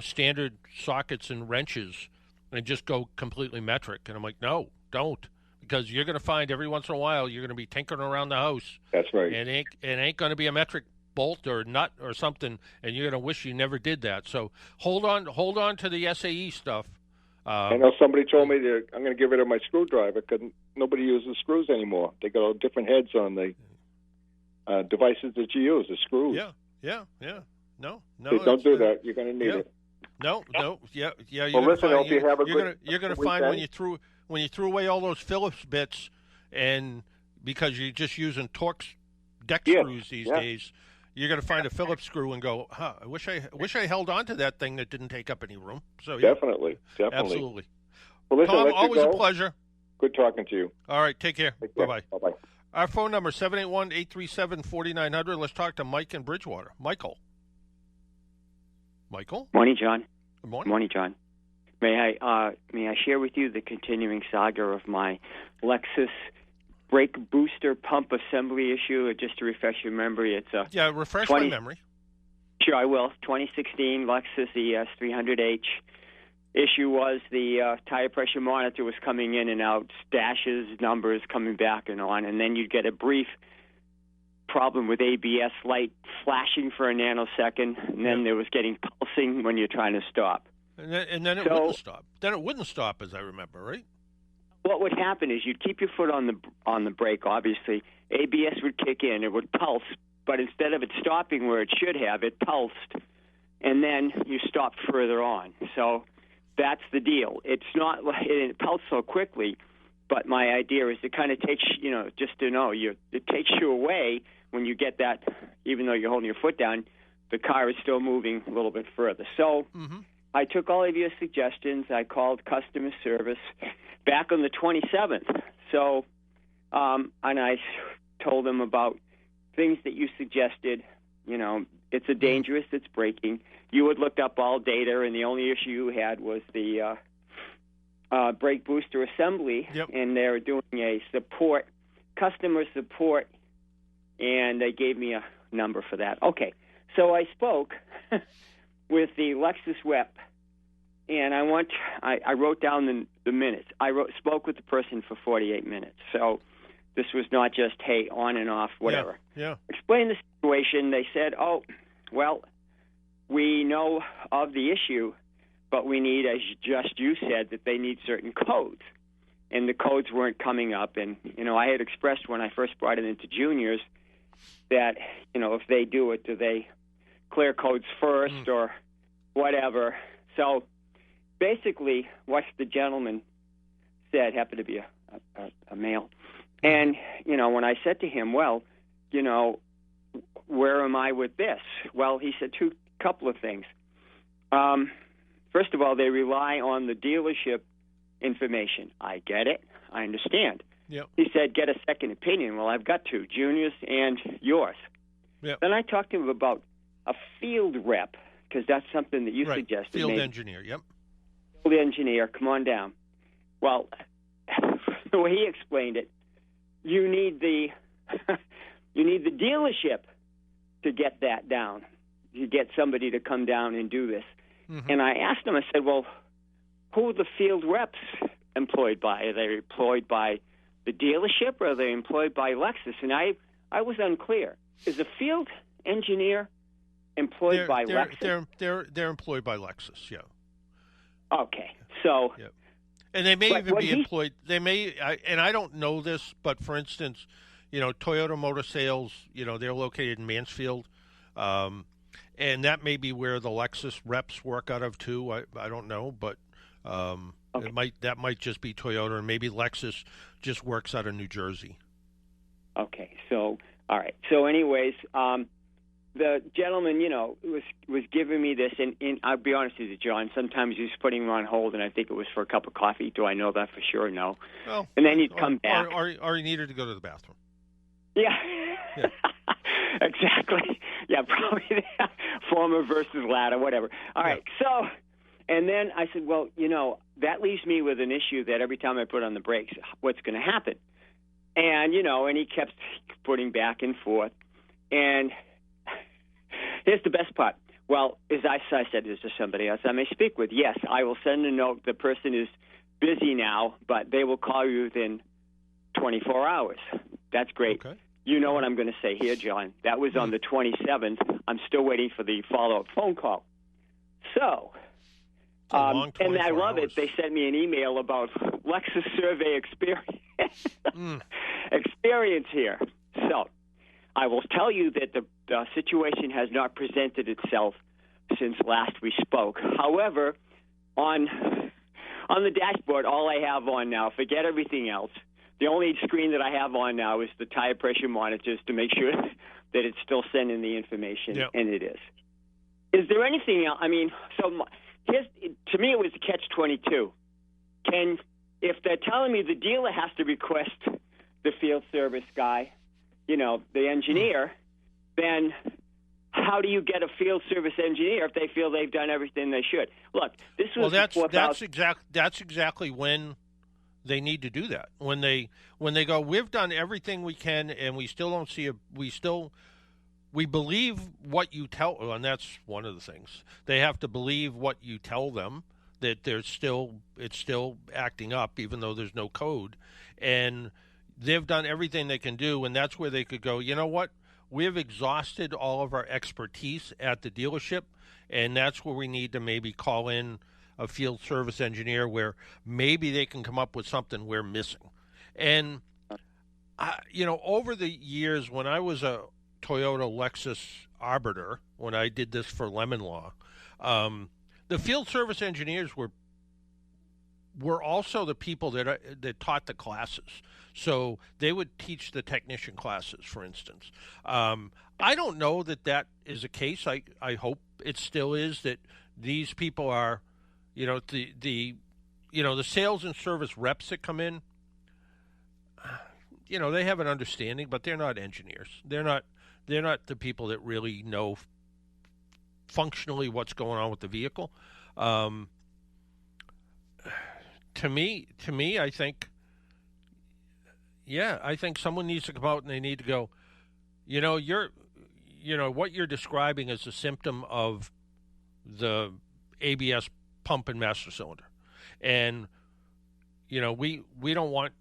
standard sockets and wrenches and just go completely metric? And I'm like, no, don't, because you're going to find every once in a while you're going to be tinkering around the house. That's right. And it ain't going to be a metric bolt or nut or something, and you're going to wish you never did that. So hold on to the SAE stuff. I know somebody told me that I'm going to get rid of my screwdriver because nobody uses screws anymore. They got all different heads on the devices that you use, the screws. Yeah. No. Don't do that. You're going to need it. No. Yeah. Well, listen, I hope you have a good You're going to find when you threw away all those Phillips bits, and because you're just using Torx deck screws these days, you're going to find a Phillips screw and go, I wish I held on to that thing that didn't take up any room. So definitely. Absolutely. Well, listen, Tom, always a pleasure. Good talking to you. All right, take care. Bye-bye. Bye-bye. Our phone number, 781-837-4900. Let's talk to Mike in Bridgewater. Michael? Morning, John. Good morning. Morning, John. May I share with you the continuing saga of my Lexus brake booster pump assembly issue? Just to refresh your memory, it's a refresh my memory. Sure, I will. 2016 Lexus ES 300H. Issue was the tire pressure monitor was coming in and out, stashes, numbers coming back and on, and then you'd get a brief problem with ABS light flashing for a nanosecond, and then there was getting pulsing when you're trying to stop. And then it wouldn't stop. Then it wouldn't stop, as I remember, right? What would happen is you'd keep your foot on the brake, obviously. ABS would kick in. It would pulse, but instead of it stopping where it should have, it pulsed, and then you stopped further on. So that's the deal. It's not it pulsed so quickly, but my idea is it kind of takes, just to know, it takes you away when you get that, even though you're holding your foot down, the car is still moving a little bit further. So I took all of your suggestions. I called customer service back on the 27th. So, and I told them about things that you suggested. It's a dangerous, it's braking. You had looked up all data, and the only issue you had was the brake booster assembly, and they were doing a customer support, and they gave me a number for that. Okay, so I spoke with the Lexus rep, and I wrote down the minutes. Spoke with the person for 48 minutes. So this was not just, hey, on and off, whatever. Yeah. Explained the situation. They said, oh, well, we know of the issue, but we need, as just you said, that they need certain codes. And the codes weren't coming up. And, I had expressed when I first brought it into juniors that, if they do it, do they clear codes first or whatever? So basically what the gentleman said, happened to be a male. And, when I said to him, well, where am I with this? Well, he said couple of things. First of all, they rely on the dealership information. I get it. I understand. Yep. He said, get a second opinion. Well, I've got two, Junior's and yours. Yep. Then I talked to him about a field rep, because that's something that you suggested. Field engineer, yep. Field engineer, come on down. Well, the way he explained it, you need the dealership to get that down. You get somebody to come down and do this. Mm-hmm. And I asked him, I said, well, who are the field reps employed by? Are they employed by the dealership or are they employed by Lexus? And I was unclear. Is a field engineer employed by Lexus? They're employed by Lexus, yeah. Okay, so... Yep. And they may even be employed. They may, and I don't know this, but for instance, Toyota Motor Sales, they're located in Mansfield, and that may be where the Lexus reps work out of too. I don't know, but that might just be Toyota, and maybe Lexus just works out of New Jersey. Okay, so all right. So, anyways, the gentleman, was giving me this, and I'll be honest with you, John, sometimes he was putting him on hold, and I think it was for a cup of coffee. Do I know that for sure? No. Well, and then he'd come back. Or he needed to go to the bathroom. Yeah. Exactly. Yeah, probably former versus latter, whatever. All right, so, and then I said, well, that leaves me with an issue that every time I put on the brakes, what's going to happen? And, and he kept putting back and forth, and... Here's the best part. Well, as I said, is there somebody else I may speak with? Yes, I will send a note. The person is busy now, but they will call you within 24 hours. That's great. Okay. You know what I'm going to say here, John. That was on the 27th. I'm still waiting for the follow-up phone call. So, and I love it. They sent me an email about Lexus survey experience here. So, I will tell you that the situation has not presented itself since last we spoke. However, on the dashboard, all I have on now, forget everything else. The only screen that I have on now is the tire pressure monitors to make sure that it's still sending the information, and it is. Is there anything else? I mean, to me it was the catch-22. If they're telling me the dealer has to request the field service guy, the engineer, then how do you get a field service engineer if they feel they've done everything they should? Look, this was that's exactly when they need to do that. When they go, we've done everything we can, and we still don't see we believe what you tell, and that's one of the things. They have to believe what you tell them, that it's still acting up, even though there's no code, and they've done everything they can do, and that's where they could go, you know what? We've exhausted all of our expertise at the dealership, and that's where we need to maybe call in a field service engineer where maybe they can come up with something we're missing. And, over the years when I was a Toyota Lexus arbiter, when I did this for Lemon Law, the field service engineers were also the people that taught the classes. So they would teach the technician classes, for instance. I don't know that is a case. I hope it still is, that these people are, the sales and service reps that come in, they have an understanding, but they're not engineers. They're not the people that really know functionally what's going on with the vehicle. To me, I think, I think someone needs to come out and they need to go, what you're describing is a symptom of the ABS pump and master cylinder. And, we don't want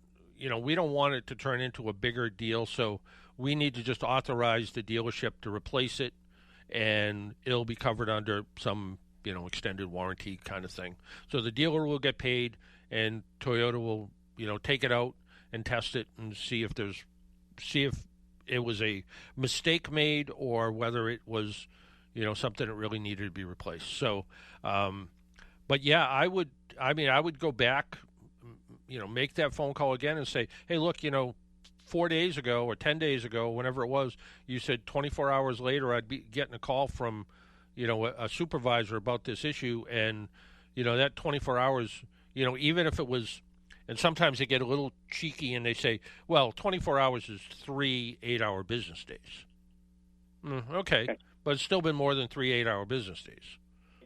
it to turn into a bigger deal. So we need to just authorize the dealership to replace it and it'll be covered under some, extended warranty kind of thing. So the dealer will get paid, and Toyota will, take it out and test it and see if it was a mistake made or whether it was, something that really needed to be replaced. So, but yeah, I would go back, make that phone call again and say, hey, look, 4 days ago or 10 days ago, whenever it was, you said 24 hours later I'd be getting a call from, a supervisor about this issue. And, that 24 hours, even if it was, and sometimes they get a little cheeky and they say, well, 24 hours is 3 8-hour business days. Okay. But it's still been more than 3 8-hour business days.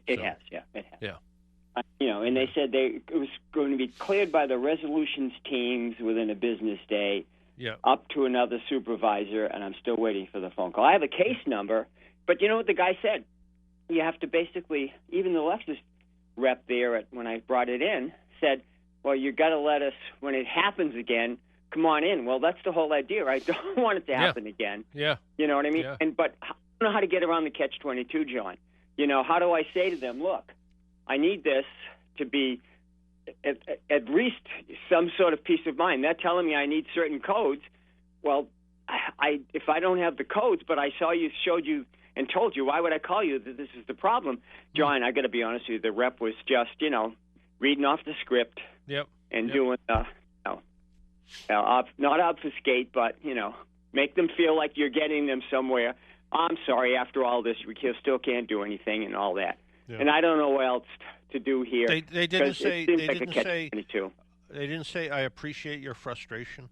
It has, yeah. It has. Yeah. And they said it was going to be cleared by the resolutions teams within a business day, up to another supervisor, and I'm still waiting for the phone call. I have a case number, but you know what the guy said? You have to basically, even the Lexus rep there when I brought it in said, well, you got to let us, when it happens again, come on in. Well, that's the whole idea. I don't want it to happen again. Yeah. You know what I mean? Yeah. But I don't know how to get around the catch-22, John. How do I say to them, look, I need this to be at least some sort of peace of mind. They're telling me I need certain codes. Well, if I don't have the codes, but I showed you and told you, why would I call you that this is the problem? John, I got to be honest with you, the rep was just, reading off the script and doing, not obfuscate, but, make them feel like you're getting them somewhere. I'm sorry, after all this, we still can't do anything and all that. Yeah. And I don't know what else to do here. They didn't say. They didn't say. I appreciate your frustration.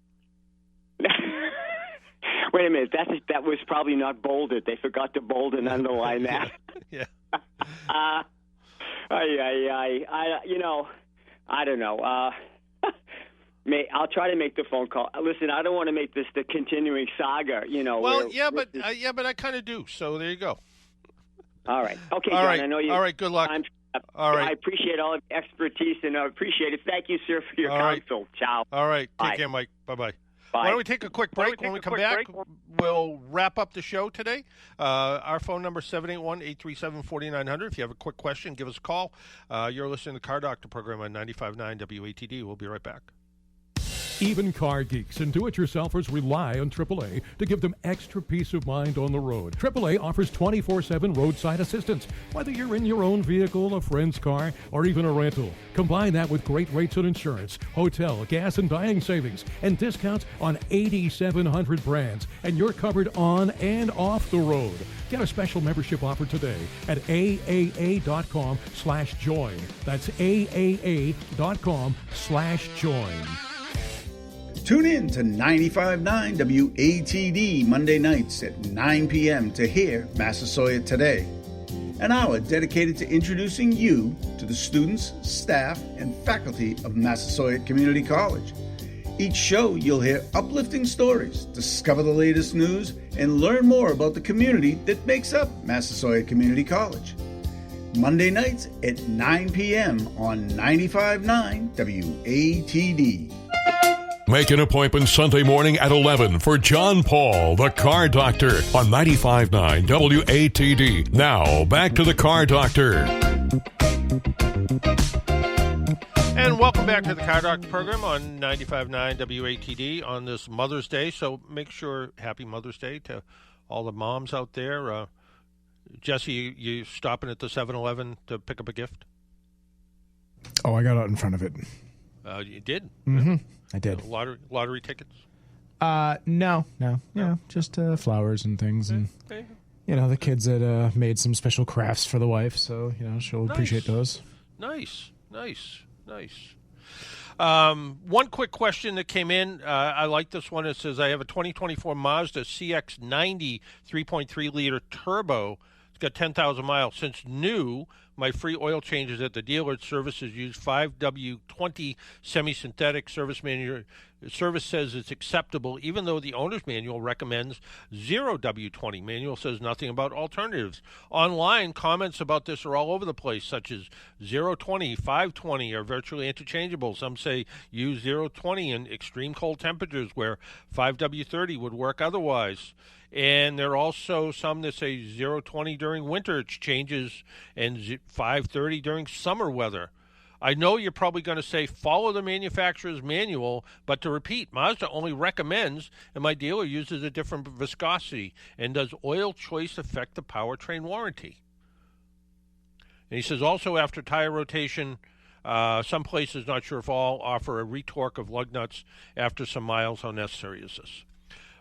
Wait a minute. That was probably not bolded. They forgot to bold and underline that. Yeah. I don't know. I'll try to make the phone call. Listen, I don't want to make this the continuing saga. Well, but I kind of do. So there you go. All right. Okay, John. Right. I know you. All right. Good luck. All right. I appreciate all of the expertise and I appreciate it. Thank you, sir, for your counsel. Ciao. All right. Bye. Take care, Mike. Bye-bye. Bye. Why don't we take a quick break? When we come back, we'll wrap up the show today. Our phone number is 781-837-4900. If you have a quick question, give us a call. You're listening to the Car Doctor program on 95.9 WATD. We'll be right back. Even car geeks and do-it-yourselfers rely on AAA to give them extra peace of mind on the road. AAA offers 24/7 roadside assistance, whether you're in your own vehicle, a friend's car, or even a rental. Combine that with great rates on insurance, hotel, gas, and dining savings, and discounts on 8,700 brands, and you're covered on and off the road. Get a special membership offer today at AAA.com/join. That's AAA.com/join. Tune in to 95.9 WATD Monday nights at 9 p.m. to hear Massasoit Today, an hour dedicated to introducing you to the students, staff, and faculty of Massasoit Community College. Each show you'll hear uplifting stories, discover the latest news, and learn more about the community that makes up Massasoit Community College. Monday nights at 9 p.m. on 95.9 WATD. Make an appointment Sunday morning at 11 for John Paul, the Car Doctor, on 95.9 WATD. Now, back to the Car Doctor. And welcome back to the Car Doctor program on 95.9 WATD on this Mother's Day. So make sure, happy Mother's Day to all the moms out there. Jesse, you stopping at the 7-Eleven to pick up a gift? Oh, I got out in front of it. You did? Mm-hmm. I did. Lottery tickets? No. Just flowers and things. And, the kids that made some special crafts for the wife, so, she'll appreciate those. Nice. One quick question that came in. I like this one. It says, I have a 2024 Mazda CX-90 3.3-liter turbo. It's got 10,000 miles. Since new, my free oil changes at the dealer. Services use 5W20 semi-synthetic. Service says it's acceptable, even though the owner's manual recommends 0W20. Manual says nothing about alternatives. Online, comments about this are all over the place, such as 020, 520 are virtually interchangeable. Some say use 020 in extreme cold temperatures where 5W30 would work otherwise. And there are also some that say 020 during winter changes and 530 during summer weather. I know you're probably going to say follow the manufacturer's manual, but to repeat, Mazda only recommends, and my dealer uses a different viscosity. And does oil choice affect the powertrain warranty? And he says also after tire rotation, some places, not sure if all, offer a retorque of lug nuts after some miles. How necessary is this?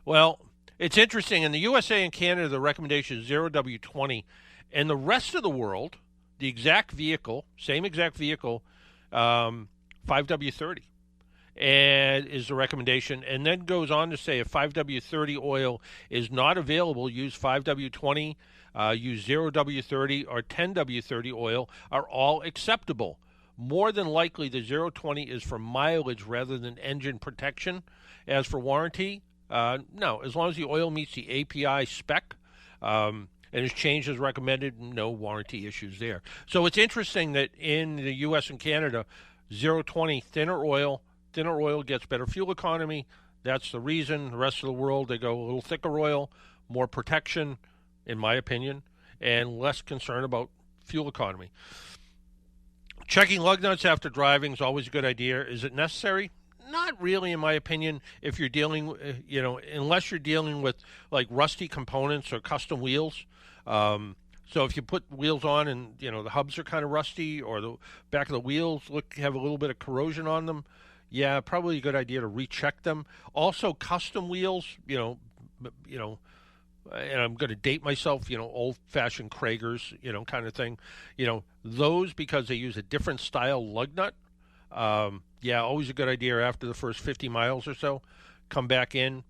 Well, it's interesting. In the USA and Canada, the recommendation is 0W20. And the rest of the world, the exact vehicle, same exact vehicle, 5W30 and is the recommendation. And then goes on to say if 5W30 oil is not available, use 5W20, use 0W30 or 10W30 oil are all acceptable. More than likely, the 020 is for mileage rather than engine protection. As for warranty, no, as long as the oil meets the API spec and is changed as recommended, no warranty issues there. So it's interesting that in the U.S. and Canada, 020 thinner oil gets better fuel economy. That's the reason. The rest of the world, they go a little thicker oil, more protection, in my opinion, and less concern about fuel economy. Checking lug nuts after driving is always a good idea. Is it necessary? Not really, in my opinion, if you're dealing, unless you're dealing with like rusty components or custom wheels. So if you put wheels on and, the hubs are kind of rusty or the back of the wheels have a little bit of corrosion on them, yeah, probably a good idea to recheck them. Also, custom wheels, and I'm going to date myself, old-fashioned Kragers, kind of thing. Those, because they use a different style lug nut, yeah, always a good idea after the first 50 miles or so. Come back in,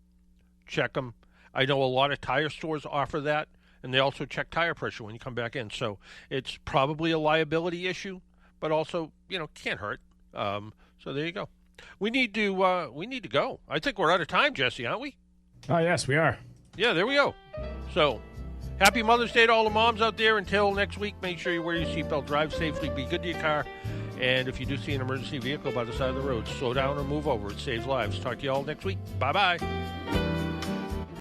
check them. I know a lot of tire stores offer that, and they also check tire pressure when you come back in. So it's probably a liability issue, but also, can't hurt. So there you go. We need to go. I think we're out of time, Jesse, aren't we? Oh, yes, we are. Yeah, there we go. So happy Mother's Day to all the moms out there. Until next week, make sure you wear your seatbelt, drive safely, be good to your car. And if you do see an emergency vehicle by the side of the road, slow down or move over. It saves lives. Talk to you all next week. Bye-bye.